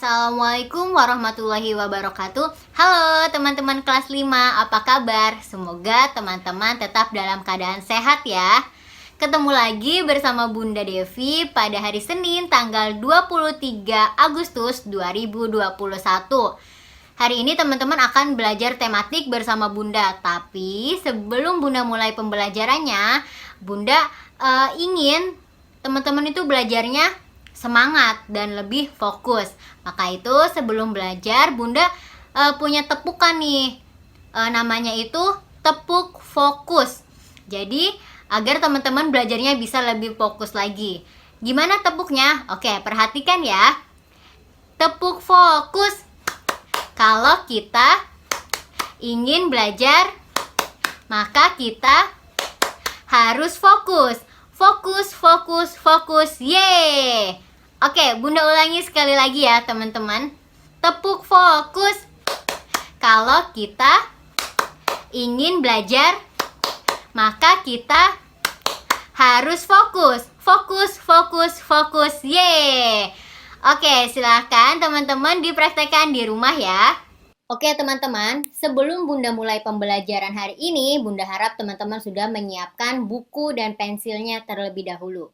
Assalamualaikum warahmatullahi wabarakatuh. Halo teman-teman kelas 5, apa kabar? Semoga teman-teman tetap dalam keadaan sehat ya. Ketemu lagi bersama Bunda Devi pada hari Senin tanggal 23 Agustus 2021. Hari ini teman-teman akan belajar tematik bersama Bunda. Tapi sebelum Bunda mulai pembelajarannya, Bunda ingin teman-teman itu belajarnya semangat dan lebih fokus. Maka itu sebelum belajar Bunda punya tepukan nih, namanya itu tepuk fokus. Jadi agar teman-teman belajarnya bisa lebih fokus lagi. Gimana tepuknya? Oke, perhatikan ya. Tepuk fokus. Kalau kita ingin belajar, maka kita harus fokus. Fokus, fokus, fokus. Yeay. Oke, Bunda ulangi sekali lagi ya teman-teman. Tepuk fokus. Kalau kita ingin belajar, maka kita harus fokus. Fokus, fokus, fokus. Yeay. Oke, silahkan teman-teman dipraktekkan di rumah ya. Oke teman-teman, sebelum Bunda mulai pembelajaran hari ini, Bunda harap teman-teman sudah menyiapkan buku dan pensilnya terlebih dahulu.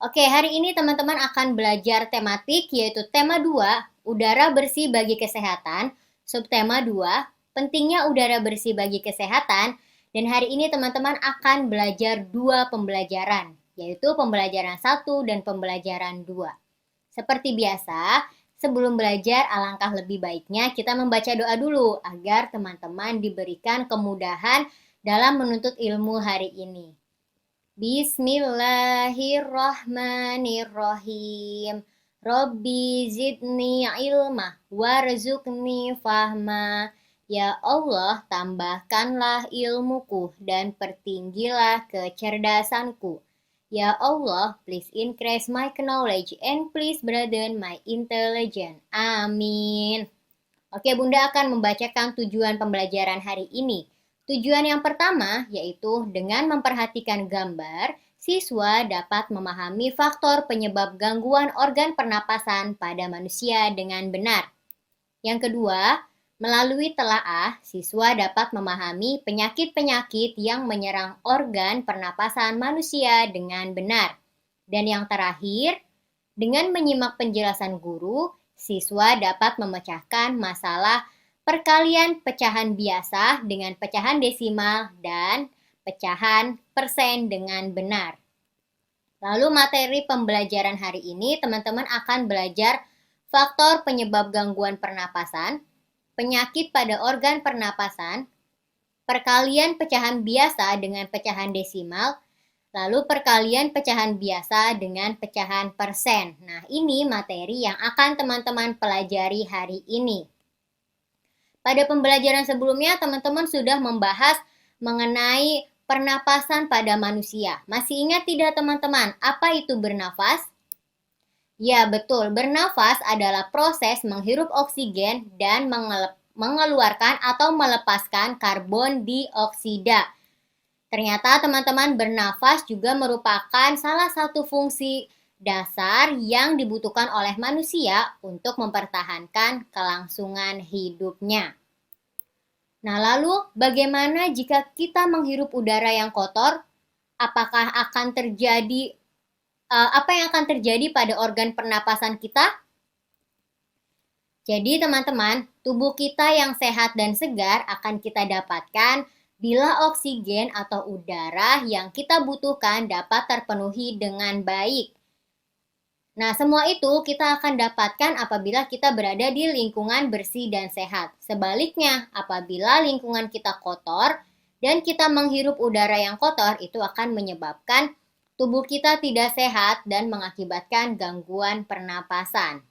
Oke, hari ini teman-teman akan belajar tematik yaitu tema 2, udara bersih bagi kesehatan, subtema 2, pentingnya udara bersih bagi kesehatan, dan hari ini teman-teman akan belajar 2 pembelajaran, yaitu pembelajaran 1 dan pembelajaran 2. Seperti biasa, sebelum belajar, alangkah lebih baiknya kita membaca doa dulu agar teman-teman diberikan kemudahan dalam menuntut ilmu hari ini. Bismillahirrahmanirrahim. Robbi zidni ilma warzuqni fahma. Ya Allah, tambahkanlah ilmuku dan pertinggilah kecerdasanku. Ya Allah, please increase my knowledge and please broaden my intelligence. Amin. Oke, Bunda akan membacakan tujuan pembelajaran hari ini. Tujuan yang pertama yaitu dengan memperhatikan gambar, siswa dapat memahami faktor penyebab gangguan organ pernapasan pada manusia dengan benar. Yang kedua, melalui telaah, siswa dapat memahami penyakit-penyakit yang menyerang organ pernapasan manusia dengan benar. Dan yang terakhir, dengan menyimak penjelasan guru, siswa dapat memecahkan masalah perkalian pecahan biasa dengan pecahan desimal dan pecahan persen dengan benar. Lalu materi pembelajaran hari ini, teman-teman akan belajar faktor penyebab gangguan pernapasan, penyakit pada organ pernapasan, perkalian pecahan biasa dengan pecahan desimal, lalu perkalian pecahan biasa dengan pecahan persen. Nah, ini materi yang akan teman-teman pelajari hari ini. Pada pembelajaran sebelumnya, teman-teman sudah membahas mengenai pernapasan pada manusia. Masih ingat tidak teman-teman, apa itu bernafas? Ya, betul. Bernafas adalah proses menghirup oksigen dan mengeluarkan atau melepaskan karbon dioksida. Ternyata teman-teman, bernafas juga merupakan salah satu fungsi dasar yang dibutuhkan oleh manusia untuk mempertahankan kelangsungan hidupnya. Nah, lalu bagaimana jika kita menghirup udara yang kotor? Apakah akan terjadi apa yang akan terjadi pada organ pernapasan kita? Jadi teman-teman, tubuh kita yang sehat dan segar akan kita dapatkan bila oksigen atau udara yang kita butuhkan dapat terpenuhi dengan baik. Nah, semua itu kita akan dapatkan apabila kita berada di lingkungan bersih dan sehat. Sebaliknya, apabila lingkungan kita kotor dan kita menghirup udara yang kotor, itu akan menyebabkan tubuh kita tidak sehat dan mengakibatkan gangguan pernapasan.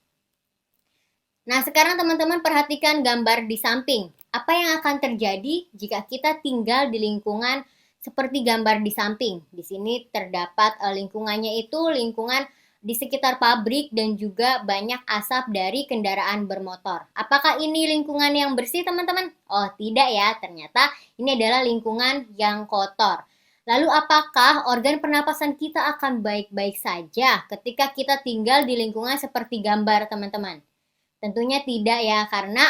Nah, sekarang teman-teman perhatikan gambar di samping. Apa yang akan terjadi jika kita tinggal di lingkungan seperti gambar di samping? Di sini terdapat lingkungannya itu lingkungan di sekitar pabrik dan juga banyak asap dari kendaraan bermotor. Apakah ini lingkungan yang bersih, teman-teman? Oh, tidak ya. Ternyata ini adalah lingkungan yang kotor. Lalu apakah organ pernapasan kita akan baik-baik saja ketika kita tinggal di lingkungan seperti gambar teman-teman? Tentunya tidak ya, karena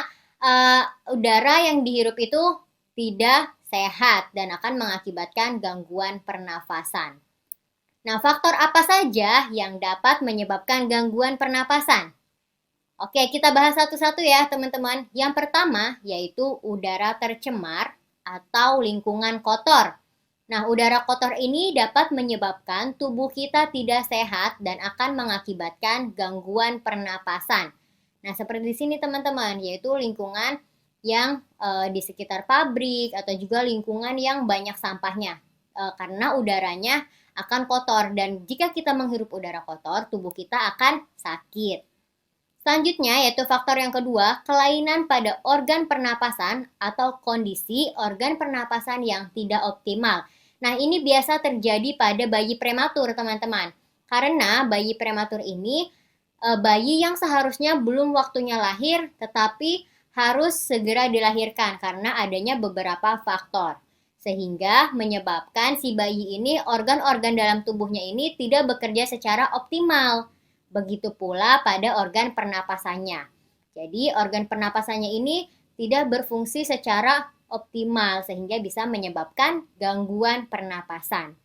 udara yang dihirup itu tidak sehat dan akan mengakibatkan gangguan pernafasan. Nah, faktor apa saja yang dapat menyebabkan gangguan pernapasan? Oke, kita bahas satu-satu ya, teman-teman. Yang pertama yaitu udara tercemar atau lingkungan kotor. Nah, udara kotor ini dapat menyebabkan tubuh kita tidak sehat dan akan mengakibatkan gangguan pernapasan. Nah, seperti di sini teman-teman, yaitu lingkungan yang di sekitar pabrik atau juga lingkungan yang banyak sampahnya. Karena udaranya akan kotor dan jika kita menghirup udara kotor, tubuh kita akan sakit. Selanjutnya yaitu faktor yang kedua, kelainan pada organ pernapasan atau kondisi organ pernapasan yang tidak optimal. Nah, ini biasa terjadi pada bayi prematur, teman-teman. Karena bayi prematur ini bayi yang seharusnya belum waktunya lahir, tetapi harus segera dilahirkan karena adanya beberapa faktor. Sehingga menyebabkan si bayi ini organ-organ dalam tubuhnya ini tidak bekerja secara optimal. Begitu pula pada organ pernapasannya. Jadi organ pernapasannya ini tidak berfungsi secara optimal sehingga bisa menyebabkan gangguan pernapasan.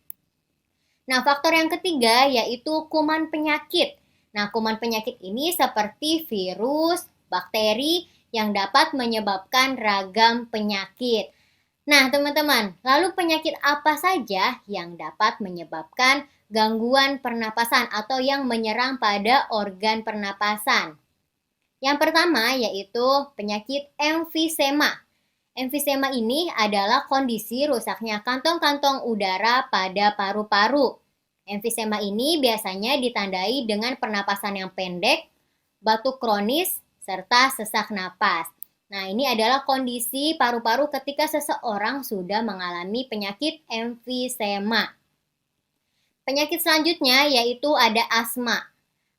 Nah, faktor yang ketiga yaitu kuman penyakit. Nah, kuman penyakit ini seperti virus, bakteri yang dapat menyebabkan ragam penyakit. Nah, teman-teman, lalu penyakit apa saja yang dapat menyebabkan gangguan pernapasan atau yang menyerang pada organ pernapasan? Yang pertama yaitu penyakit emfisema. Emfisema ini adalah kondisi rusaknya kantong-kantong udara pada paru-paru. Emfisema ini biasanya ditandai dengan pernapasan yang pendek, batuk kronis, serta sesak napas. Nah, ini adalah kondisi paru-paru ketika seseorang sudah mengalami penyakit emfisema. Penyakit selanjutnya yaitu ada asma.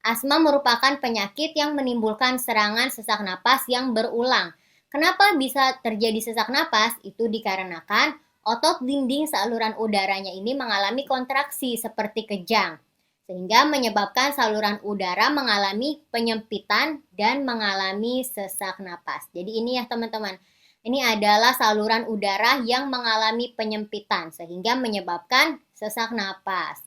Asma merupakan penyakit yang menimbulkan serangan sesak napas yang berulang. Kenapa bisa terjadi sesak napas? Itu dikarenakan otot dinding saluran udaranya ini mengalami kontraksi seperti kejang, sehingga menyebabkan saluran udara mengalami penyempitan dan mengalami sesak napas. Jadi ini ya teman-teman, ini adalah saluran udara yang mengalami penyempitan sehingga menyebabkan sesak napas.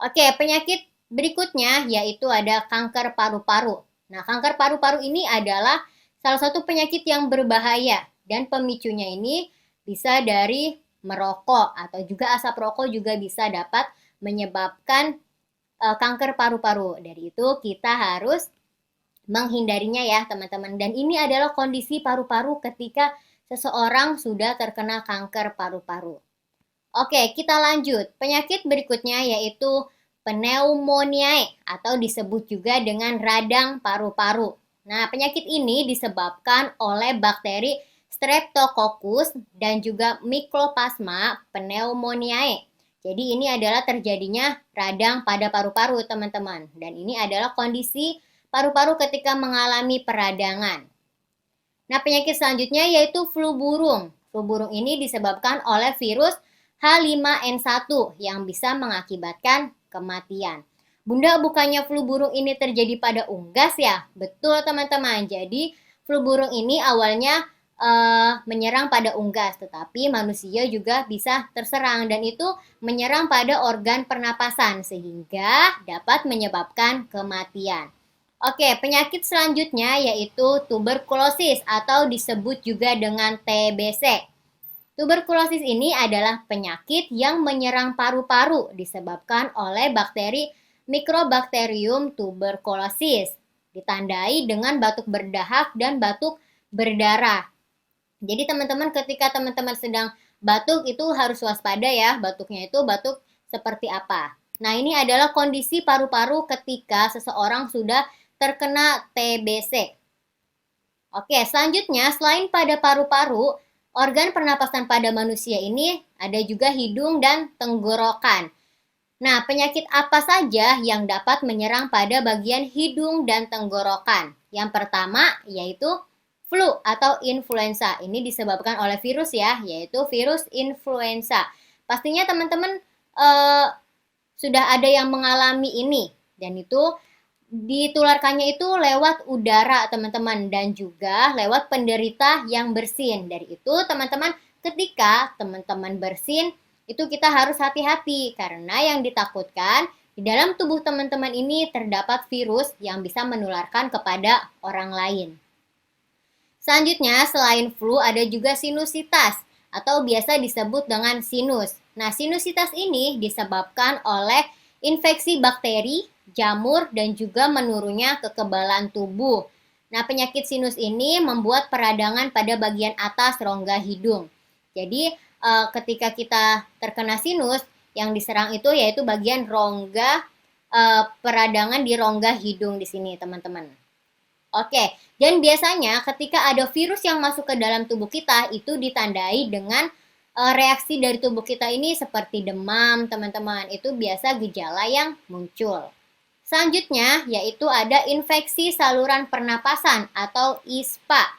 Oke, penyakit berikutnya yaitu ada kanker paru-paru. Nah, kanker paru-paru ini adalah salah satu penyakit yang berbahaya dan pemicunya ini bisa dari merokok atau juga asap rokok juga bisa dapat menyebabkan kanker paru-paru. Dari itu kita harus menghindarinya ya teman-teman. Dan ini adalah kondisi paru-paru ketika seseorang sudah terkena kanker paru-paru. Oke, kita lanjut. Penyakit berikutnya yaitu pneumonia atau disebut juga dengan radang paru-paru. Nah, penyakit ini disebabkan oleh bakteri Streptococcus dan juga Mycoplasma pneumoniae. Jadi ini adalah terjadinya radang pada paru-paru, teman-teman. Dan ini adalah kondisi paru-paru ketika mengalami peradangan. Nah, penyakit selanjutnya yaitu flu burung. Flu burung ini disebabkan oleh virus H5N1 yang bisa mengakibatkan kematian. Bunda, bukannya flu burung ini terjadi pada unggas ya? Betul, teman-teman. Jadi, flu burung ini awalnya menyerang pada unggas, tetapi manusia juga bisa terserang dan itu menyerang pada organ pernapasan sehingga dapat menyebabkan kematian. Oke, penyakit selanjutnya yaitu tuberkulosis atau disebut juga dengan TBC. Tuberkulosis ini adalah penyakit yang menyerang paru-paru disebabkan oleh bakteri Mycobacterium tuberculosis. Ditandai dengan batuk berdahak dan batuk berdarah. Jadi teman-teman ketika teman-teman sedang batuk itu harus waspada ya, batuknya itu batuk seperti apa. Nah, ini adalah kondisi paru-paru ketika seseorang sudah terkena TBC. Oke, selanjutnya selain pada paru-paru, organ pernapasan pada manusia ini ada juga hidung dan tenggorokan. Nah, penyakit apa saja yang dapat menyerang pada bagian hidung dan tenggorokan? Yang pertama yaitu flu atau influenza. Ini disebabkan oleh virus ya, yaitu virus influenza. Pastinya teman-teman sudah ada yang mengalami ini dan itu ditularkannya itu lewat udara, teman-teman, dan juga lewat penderita yang bersin. Dari itu, teman-teman, ketika teman-teman bersin, itu kita harus hati-hati karena yang ditakutkan di dalam tubuh teman-teman ini terdapat virus yang bisa menularkan kepada orang lain. Selanjutnya, selain flu ada juga sinusitas atau biasa disebut dengan sinus. Nah, sinusitas ini disebabkan oleh infeksi bakteri, jamur, dan juga menurunnya kekebalan tubuh. Nah, penyakit sinus ini membuat peradangan pada bagian atas rongga hidung. Jadi, ketika kita terkena sinus, yang diserang itu yaitu bagian rongga, peradangan di rongga hidung di sini, teman-teman. Oke, dan biasanya ketika ada virus yang masuk ke dalam tubuh kita, itu ditandai dengan reaksi dari tubuh kita ini seperti demam, teman-teman. Itu biasa gejala yang muncul. Selanjutnya, yaitu ada infeksi saluran pernapasan atau ISPA.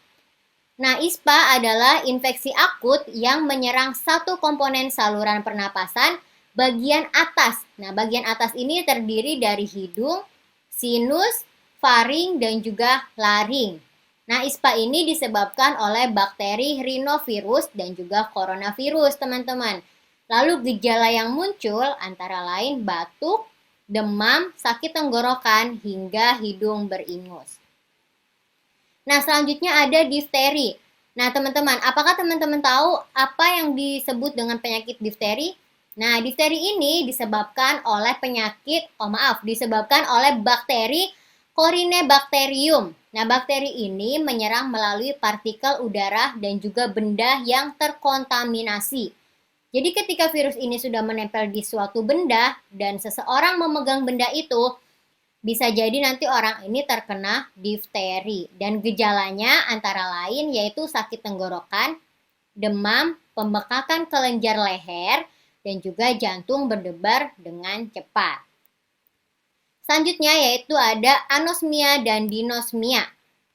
Nah, ISPA adalah infeksi akut yang menyerang satu komponen saluran pernapasan bagian atas. Nah, bagian atas ini terdiri dari hidung, sinus, faring, dan juga laring. Nah, ISPA ini disebabkan oleh bakteri rhinovirus dan juga coronavirus, teman-teman. Lalu gejala yang muncul antara lain batuk, demam, sakit tenggorokan, hingga hidung beringus. Nah, selanjutnya ada difteri. Nah, teman-teman, apakah teman-teman tahu apa yang disebut dengan penyakit difteri? Nah, difteri ini disebabkan oleh disebabkan oleh bakteri Corynebacterium. Nah, bakteri ini menyerang melalui partikel udara dan juga benda yang terkontaminasi. Jadi ketika virus ini sudah menempel di suatu benda dan seseorang memegang benda itu, bisa jadi nanti orang ini terkena difteri. Dan gejalanya antara lain yaitu sakit tenggorokan, demam, pembekakan kelenjar leher, dan juga jantung berdebar dengan cepat. Selanjutnya yaitu ada anosmia dan dinosmia.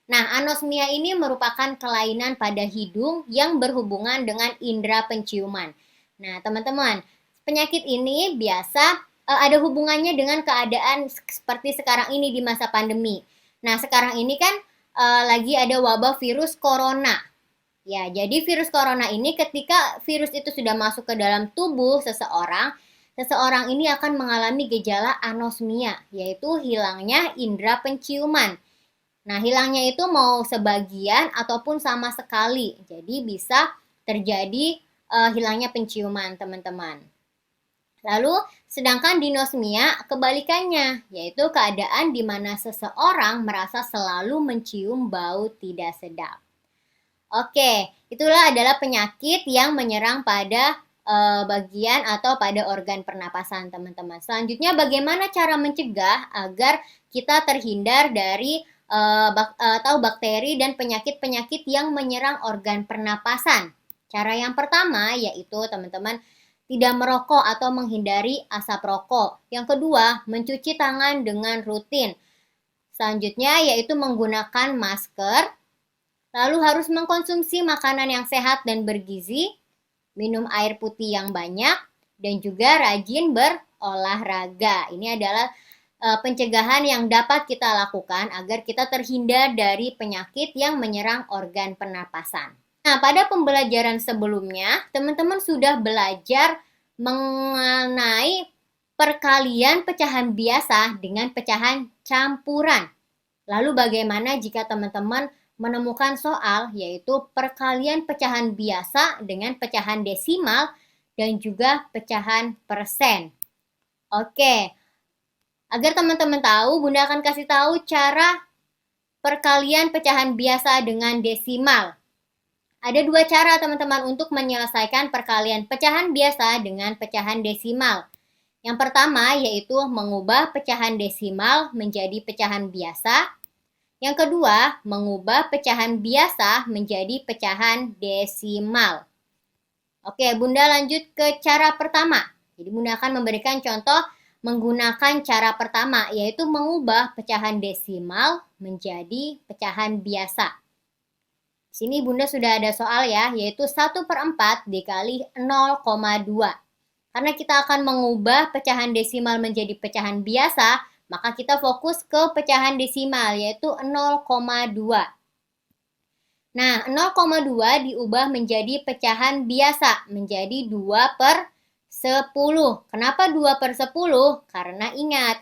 Nah, anosmia ini merupakan kelainan pada hidung yang berhubungan dengan indera penciuman. Nah, teman-teman, penyakit ini biasa ada hubungannya dengan keadaan seperti sekarang ini di masa pandemi. Nah, sekarang ini kan lagi ada wabah virus corona. Ya, jadi virus corona ini ketika virus itu sudah masuk ke dalam tubuh seseorang, seseorang ini akan mengalami gejala anosmia, yaitu hilangnya indera penciuman. Nah, hilangnya itu mau sebagian ataupun sama sekali. Jadi bisa terjadi hilangnya penciuman, teman-teman. Lalu, sedangkan dinosmia kebalikannya, yaitu keadaan di mana seseorang merasa selalu mencium bau tidak sedap. Oke, itulah adalah penyakit yang menyerang pada bagian atau pada organ pernapasan, teman-teman. Selanjutnya, bagaimana cara mencegah agar kita terhindar dari atau bakteri dan penyakit-penyakit yang menyerang organ pernapasan? Cara yang pertama yaitu, teman-teman, tidak merokok atau menghindari asap rokok. Yang kedua, mencuci tangan dengan rutin. Selanjutnya yaitu menggunakan masker. Lalu harus mengkonsumsi makanan yang sehat dan bergizi, minum air putih yang banyak, dan juga rajin berolahraga. Ini adalah pencegahan yang dapat kita lakukan agar kita terhindar dari penyakit yang menyerang organ pernapasan. Nah, pada pembelajaran sebelumnya, teman-teman sudah belajar mengenai perkalian pecahan biasa dengan pecahan campuran. Lalu bagaimana jika teman-teman menemukan soal yaitu perkalian pecahan biasa dengan pecahan desimal dan juga pecahan persen? Oke, agar teman-teman tahu, Bunda akan kasih tahu cara perkalian pecahan biasa dengan desimal. Ada dua cara, teman-teman, untuk menyelesaikan perkalian pecahan biasa dengan pecahan desimal. Yang pertama yaitu mengubah pecahan desimal menjadi pecahan biasa. Yang kedua, mengubah pecahan biasa menjadi pecahan desimal. Oke, Bunda lanjut ke cara pertama. Jadi Bunda akan memberikan contoh menggunakan cara pertama, yaitu mengubah pecahan desimal menjadi pecahan biasa. Di sini Bunda sudah ada soal ya, yaitu 1/4 dikali 0,2. Karena kita akan mengubah pecahan desimal menjadi pecahan biasa, Maka kita fokus ke pecahan desimal, yaitu 0,2. Nah, 0,2 diubah menjadi pecahan biasa, menjadi 2/10. Kenapa 2/10? Karena ingat,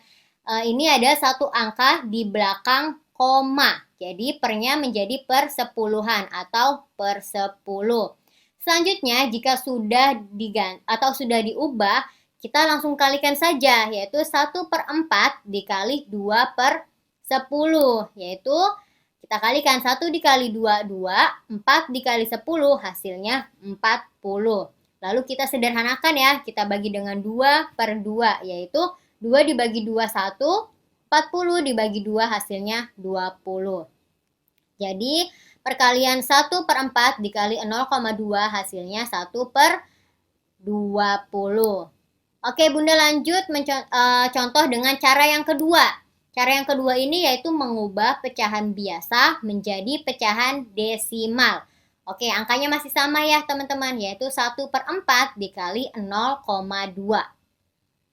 ini ada satu angka di belakang koma. Jadi pernya menjadi persepuluhan atau per 10. Selanjutnya, jika sudah diganti atau sudah diubah, kita langsung kalikan saja, yaitu 1/4 dikali 2/10, yaitu kita kalikan 1 dikali 2, 2, 4 dikali 10, hasilnya 40. Lalu kita sederhanakan ya, kita bagi dengan 2/2, yaitu 2 dibagi 2, 1, 40 dibagi 2 hasilnya 20. Jadi perkalian 1/4 dikali 0,2 hasilnya 1/20. Oke Bunda lanjut contoh dengan cara yang kedua. Cara yang kedua ini yaitu mengubah pecahan biasa menjadi pecahan desimal. Oke, angkanya masih sama ya teman-teman, yaitu 1/4 dikali 0,2.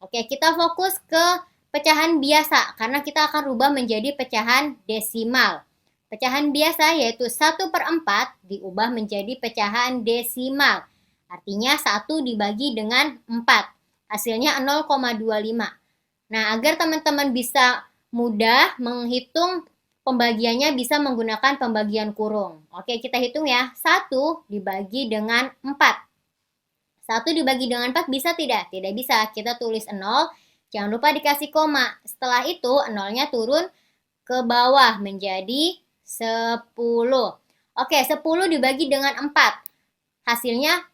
Oke, kita fokus ke pecahan biasa, karena kita akan rubah menjadi pecahan desimal. Pecahan biasa yaitu 1/4 diubah menjadi pecahan desimal. Artinya 1 dibagi dengan 4. Hasilnya 0,25. Nah, agar teman-teman bisa mudah menghitung pembagiannya bisa menggunakan pembagian kurung. Oke, kita hitung ya. 1 dibagi dengan 4. 1 dibagi dengan 4 bisa tidak? Tidak bisa. Kita tulis 0. Jangan lupa dikasih koma. Setelah itu, 0-nya turun ke bawah menjadi 10. Oke, 10 dibagi dengan 4. Hasilnya,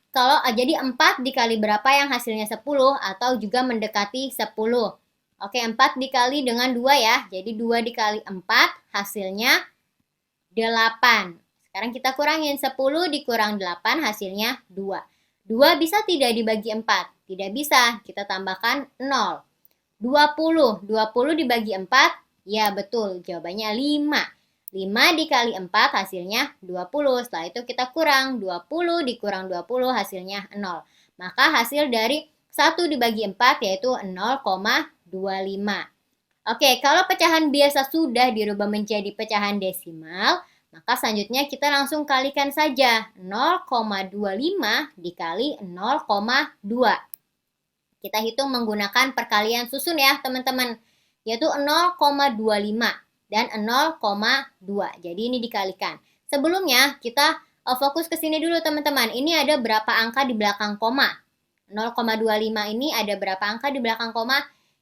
jadi 4 dikali berapa yang hasilnya 10 atau juga mendekati 10. Oke, 4 dikali dengan 2 ya. Jadi 2 dikali 4 hasilnya 8. Sekarang kita kurangin 10 dikurang 8 hasilnya 2. 2 bisa tidak dibagi 4? Tidak bisa, kita tambahkan 0. 20 dibagi 4? Ya betul, jawabannya 5. 5 dikali 4 hasilnya 20. Setelah itu kita kurang, 20 dikurang 20 hasilnya 0. Maka hasil dari 1 dibagi 4 yaitu 0,25. Oke, kalau pecahan biasa sudah dirubah menjadi pecahan desimal, maka selanjutnya kita langsung kalikan saja. 0,25 dikali 0,2. Kita hitung menggunakan perkalian susun ya teman-teman, yaitu 0,25 dan 0,2. Jadi ini dikalikan. Sebelumnya kita fokus ke sini dulu teman-teman. Ini ada berapa angka di belakang koma? 0,25 ini ada berapa angka di belakang koma?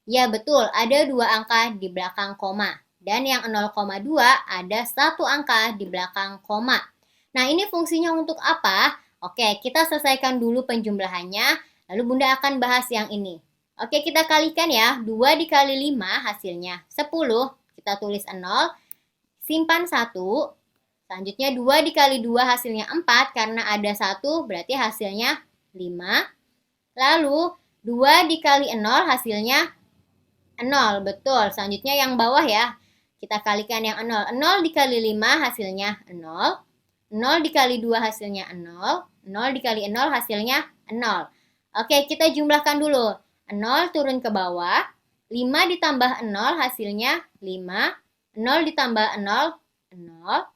Ya betul, ada 2 angka di belakang koma. Dan yang 0,2 ada 1 angka di belakang koma. Nah ini fungsinya untuk apa? Oke, kita selesaikan dulu penjumlahannya. Lalu Bunda akan bahas yang ini. Oke, kita kalikan ya. 2 dikali 5 hasilnya 10. Kita tulis 0. Simpan 1. Selanjutnya 2 dikali 2 hasilnya 4. Karena ada 1 berarti hasilnya 5. Lalu 2 dikali 0 hasilnya 0. Betul. Selanjutnya yang bawah ya. Kita kalikan yang 0. 0 dikali 5 hasilnya 0. 0 dikali 2 hasilnya 0. 0 dikali 0 hasilnya 0. Oke, kita jumlahkan dulu. 0 turun ke bawah. 5 ditambah 0 hasilnya 5. 0 ditambah 0, 0.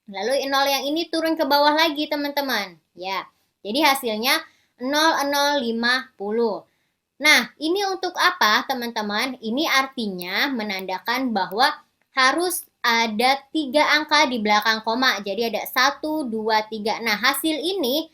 Lalu 0 yang ini turun ke bawah lagi teman-teman. Ya, jadi hasilnya 0,050. Nah, ini untuk apa teman-teman? Ini artinya menandakan bahwa harus ada 3 angka di belakang koma. Jadi ada 1, 2, 3. Nah, hasil ini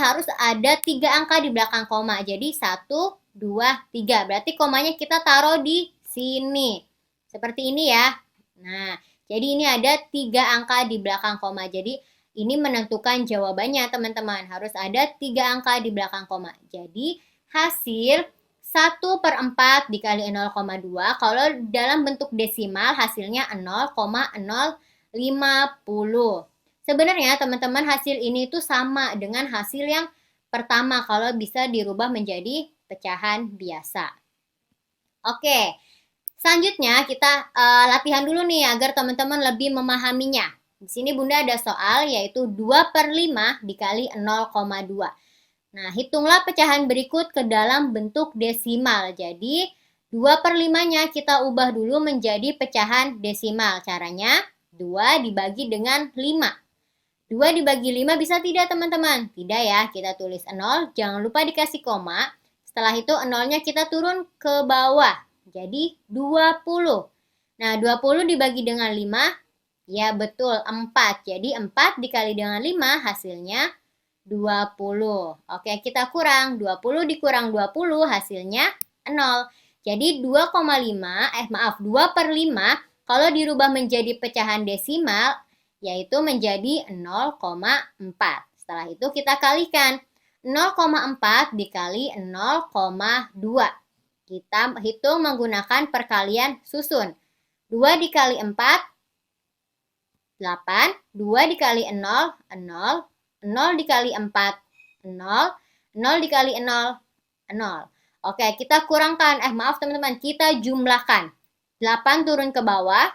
harus ada 3 angka di belakang koma. Jadi 1, 2, 3. Berarti komanya kita taruh di sini. Seperti ini ya. Nah, jadi ini ada 3 angka di belakang koma. Jadi ini menentukan jawabannya teman-teman. Harus ada 3 angka di belakang koma. Jadi hasil 1/4 dikali 0,2. Kalau dalam bentuk desimal hasilnya 0,050. Sebenarnya teman-teman hasil ini tuh sama dengan hasil yang pertama kalau bisa dirubah menjadi pecahan biasa. Oke, selanjutnya kita latihan dulu nih agar teman-teman lebih memahaminya. Di sini Bunda ada soal yaitu 2/5 dikali 0,2. Nah, hitunglah pecahan berikut ke dalam bentuk desimal. Jadi, 2/5-nya kita ubah dulu menjadi pecahan desimal. Caranya 2 dibagi dengan 5. 2 dibagi 5 bisa tidak teman-teman? Tidak ya, kita tulis 0, jangan lupa dikasih koma. Setelah itu 0-nya kita turun ke bawah, jadi 20. Nah, 20 dibagi dengan 5, ya betul, 4. Jadi 4 dikali dengan 5 hasilnya 20. Oke, kita kurang. 20 dikurang 20 hasilnya 0. Jadi 2,5, kalau dirubah menjadi pecahan desimal, yaitu menjadi 0,4. Setelah itu kita kalikan. 0,4 dikali 0,2. Kita hitung menggunakan perkalian susun. 2 dikali 4, 8. 2 dikali 0, 0. 0 dikali 4, 0. 0 dikali 0, 0. Oke, kita kurangkan. Maaf teman-teman, kita jumlahkan. 8 turun ke bawah.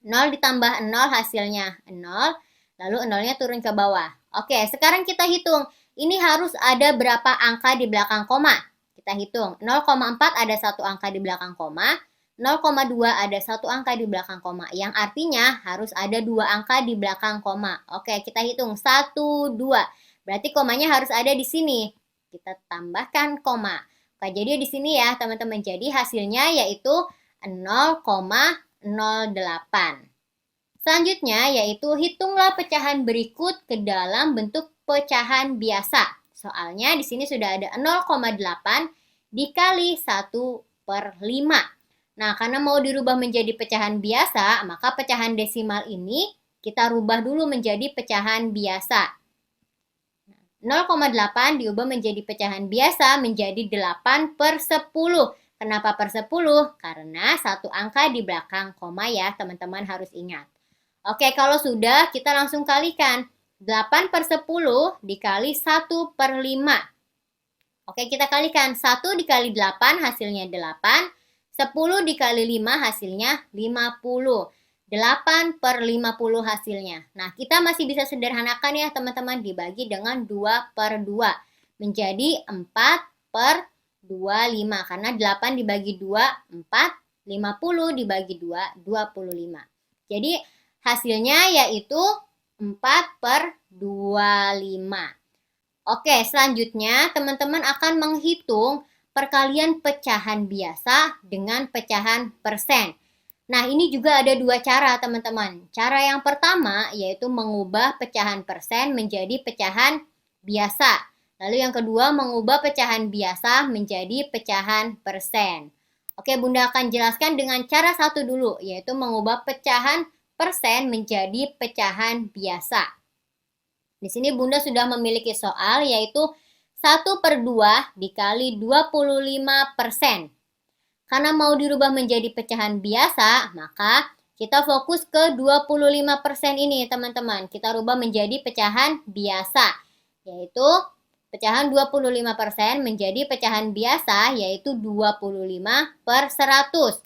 0 ditambah 0 hasilnya 0. Lalu 0-nya turun ke bawah. Oke, sekarang kita hitung. Ini harus ada berapa angka di belakang koma. Kita hitung. 0,4 ada satu angka di belakang koma. 0,2 ada satu angka di belakang koma. Yang artinya harus ada 2 angka di belakang koma. Oke, kita hitung. 1, 2. Berarti komanya harus ada di sini. Kita tambahkan koma. Oke, jadi di sini ya teman-teman. Jadi hasilnya yaitu 0,08. Selanjutnya yaitu hitunglah pecahan berikut ke dalam bentuk pecahan biasa. Soalnya di sini sudah ada 0,8 dikali 1/5. Nah, karena mau dirubah menjadi pecahan biasa, maka pecahan desimal ini kita rubah dulu menjadi pecahan biasa. 0,8 diubah menjadi pecahan biasa menjadi 8/10. Kenapa per 10? Karena satu angka di belakang koma ya, teman-teman harus ingat. Oke, kalau sudah, kita langsung kalikan. 8/10 dikali 1/5. Oke, kita kalikan. 1 dikali 8 hasilnya 8. 10 dikali 5 hasilnya 50. 8/50 hasilnya. Nah, kita masih bisa sederhanakan ya teman-teman, dibagi dengan 2/2. Menjadi 4/25. Karena 8 dibagi 2, 4. 50 dibagi 2, 25. Jadi, hasilnya yaitu 4/25. Oke, selanjutnya teman-teman akan menghitung perkalian pecahan biasa dengan pecahan persen. Nah, ini juga ada 2 cara teman-teman. Cara yang pertama yaitu mengubah pecahan persen menjadi pecahan biasa. Lalu yang kedua mengubah pecahan biasa menjadi pecahan persen. Oke, Bunda akan jelaskan dengan cara satu dulu, yaitu mengubah pecahan persen menjadi pecahan biasa. Di sini Bunda sudah memiliki soal yaitu 1/2 dikali 25%. Karena mau dirubah menjadi pecahan biasa, maka kita fokus ke 25% ini teman-teman. Kita rubah menjadi pecahan biasa, yaitu pecahan 25% menjadi pecahan biasa, yaitu 25/100.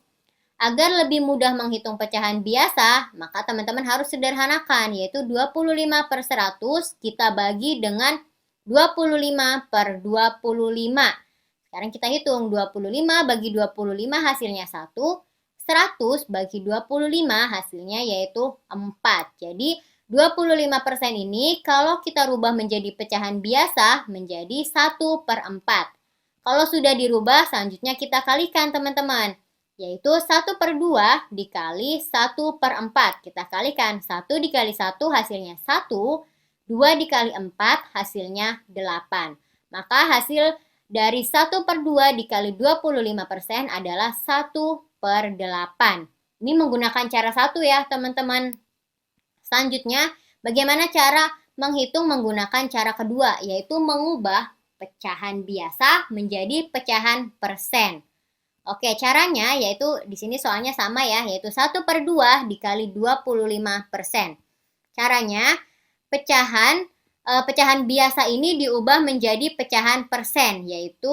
Agar lebih mudah menghitung pecahan biasa, maka teman-teman harus sederhanakan, yaitu 25/100 kita bagi dengan 25/25. Sekarang kita hitung 25 bagi 25 hasilnya 1, 100 bagi 25 hasilnya yaitu 4. Jadi 25% ini kalau kita rubah menjadi pecahan biasa menjadi 1/4. Kalau sudah dirubah selanjutnya kita kalikan teman-teman. Yaitu 1/2 dikali 1/4. Kita kalikan 1 dikali 1 hasilnya 1, 2 dikali 4 hasilnya 8. Maka hasil dari 1/2 dikali 25% adalah 1/8. Ini menggunakan cara 1 ya teman-teman. Selanjutnya, bagaimana cara menghitung menggunakan cara kedua, yaitu mengubah pecahan biasa menjadi pecahan persen. Oke, caranya yaitu di sini soalnya sama ya, yaitu 1/2 dikali 25%. Caranya, pecahan biasa ini diubah menjadi pecahan persen, yaitu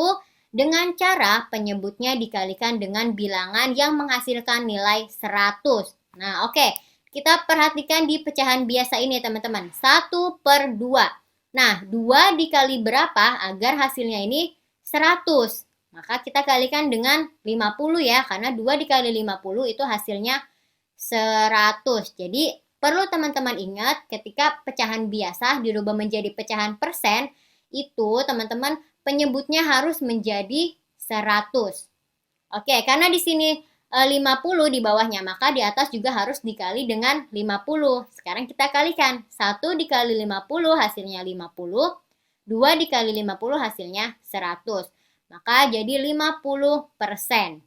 dengan cara penyebutnya dikalikan dengan bilangan yang menghasilkan nilai 100. Nah, oke. Kita perhatikan di pecahan biasa ini, teman-teman. 1/2. Nah, 2 dikali berapa agar hasilnya ini 100? Maka kita kalikan dengan 50 ya, karena 2 dikali 50 itu hasilnya 100. Jadi perlu teman-teman ingat ketika pecahan biasa dirubah menjadi pecahan persen, itu teman-teman penyebutnya harus menjadi 100. Oke, karena di sini 50 di bawahnya, maka di atas juga harus dikali dengan 50. Sekarang kita kalikan. 1 dikali 50 hasilnya 50. 2 dikali 50 hasilnya 100. Maka jadi 50%.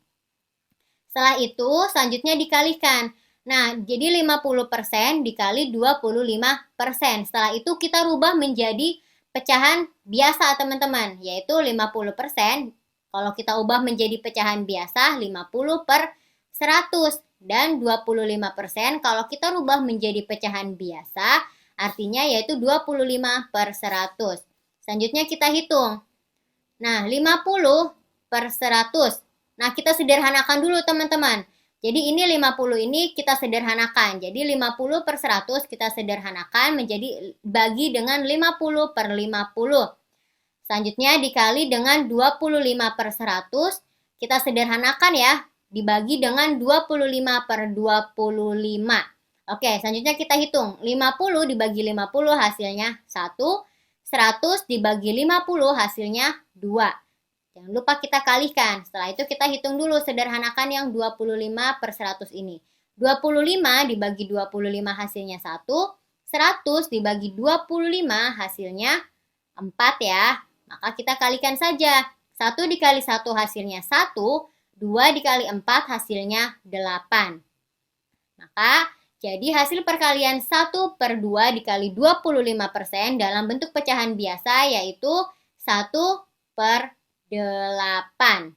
Setelah itu selanjutnya dikalikan. Nah, jadi 50% dikali 25%. Setelah itu kita rubah menjadi pecahan biasa teman-teman, yaitu 50%. Kalau kita ubah menjadi pecahan biasa 50 per 100. Dan 25% kalau kita rubah menjadi pecahan biasa, artinya yaitu 25 per 100. Selanjutnya kita hitung. Nah, 50 per 100. Nah, kita sederhanakan dulu teman-teman. Jadi ini 50 ini kita sederhanakan. Jadi 50 per 100 kita sederhanakan menjadi bagi dengan 50 per 50. Selanjutnya dikali dengan 25 per 100. Kita sederhanakan ya. Dibagi dengan 25 per 25. Oke, selanjutnya kita hitung. 50 dibagi 50 hasilnya 1. 100 dibagi 50 hasilnya 2. Jangan lupa kita kalikan. Setelah itu kita hitung dulu, sederhanakan yang 25 per 100 ini. 25 dibagi 25 hasilnya 1. 100 dibagi 25 hasilnya 4 ya. Maka kita kalikan saja. 1 dikali 1 hasilnya 1. 2 dikali 4 hasilnya 8. Maka jadi hasil perkalian 1 per 2 dikali 25% dalam bentuk pecahan biasa yaitu 1 per 8.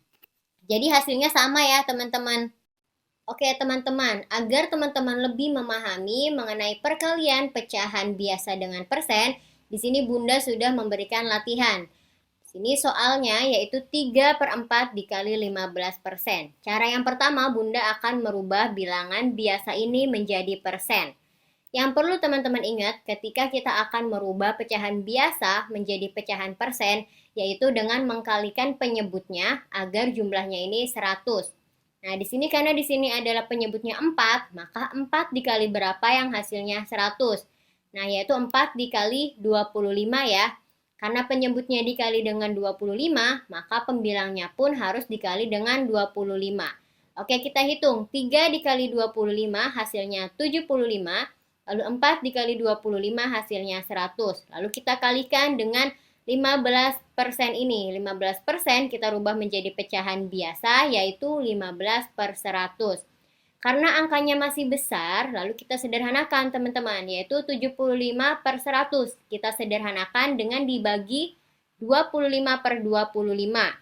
Jadi hasilnya sama ya teman-teman. Oke teman-teman, agar teman-teman lebih memahami mengenai perkalian pecahan biasa dengan persen, di sini Bunda sudah memberikan latihan. Ini soalnya yaitu 3 per 4 dikali 15%. Cara yang pertama Bunda akan merubah bilangan biasa ini menjadi persen. Yang perlu teman-teman ingat ketika kita akan merubah pecahan biasa menjadi pecahan persen, yaitu dengan mengkalikan penyebutnya agar jumlahnya ini 100. Nah, di sini karena di sini adalah penyebutnya 4, maka 4 dikali berapa yang hasilnya 100. Nah, yaitu 4 dikali 25 ya. Karena penyebutnya dikali dengan 25, maka pembilangnya pun harus dikali dengan 25. Oke, kita hitung. 3 dikali 25 hasilnya 75. Lalu 4 dikali 25 hasilnya 100. Lalu kita kalikan dengan 15% ini. 15% kita rubah menjadi pecahan biasa, yaitu 15 per 100. Karena angkanya masih besar, lalu kita sederhanakan teman-teman, yaitu 75 per 100. Kita sederhanakan dengan dibagi 25 per 25.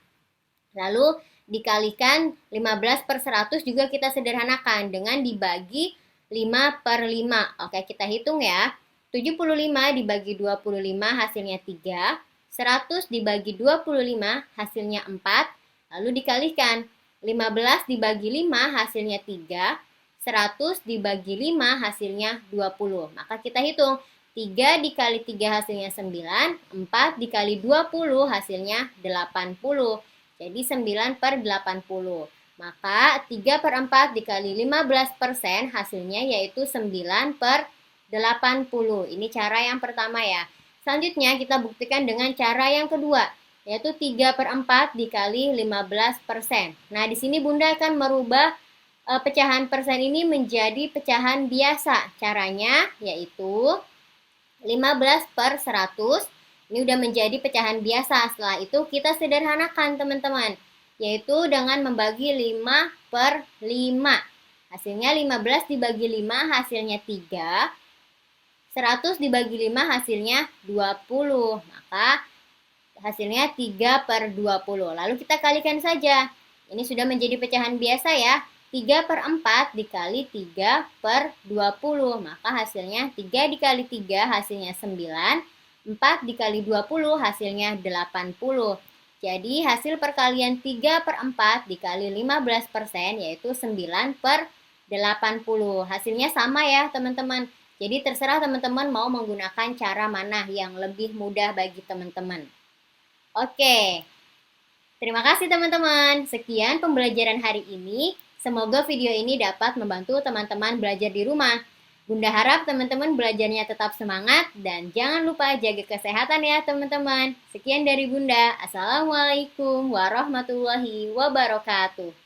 Lalu dikalikan 15 per 100 juga kita sederhanakan dengan dibagi 5 per 5. Oke, kita hitung ya. 75 dibagi 25 hasilnya 3. 100 dibagi 25 hasilnya 4. Lalu dikalikan. 15 dibagi 5 hasilnya 3. 100 dibagi 5 hasilnya 20. Maka kita hitung. 3 dikali 3 hasilnya 9. 4 dikali 20 hasilnya 80. Jadi 9 per 80. Maka 3 per 4 dikali 15% hasilnya yaitu 9 per 80. Ini cara yang pertama ya. Selanjutnya kita buktikan dengan cara yang kedua, yaitu 3 per 4 dikali 15%. Nah, di sini Bunda akan merubah pecahan persen ini menjadi pecahan biasa. Caranya yaitu 15 per 100. Ini udah menjadi pecahan biasa. Setelah itu kita sederhanakan teman-teman, yaitu dengan membagi 5 per 5. Hasilnya 15 dibagi 5 hasilnya 3. 100 dibagi 5 hasilnya 20. Maka hasilnya 3 per 20. Lalu kita kalikan saja. Ini sudah menjadi pecahan biasa ya. 3 per 4 dikali 3 per 20. Maka hasilnya 3 dikali 3 hasilnya 9. 4 dikali 20 hasilnya 80. Jadi hasil perkalian 3 per 4 dikali 15% yaitu 9 per 80. Hasilnya sama ya teman-teman. Jadi terserah teman-teman mau menggunakan cara mana yang lebih mudah bagi teman-teman. Oke. Terima kasih teman-teman. Sekian pembelajaran hari ini. Semoga video ini dapat membantu teman-teman belajar di rumah. Bunda harap teman-teman belajarnya tetap semangat dan jangan lupa jaga kesehatan ya teman-teman. Sekian dari Bunda. Assalamualaikum warahmatullahi wabarakatuh.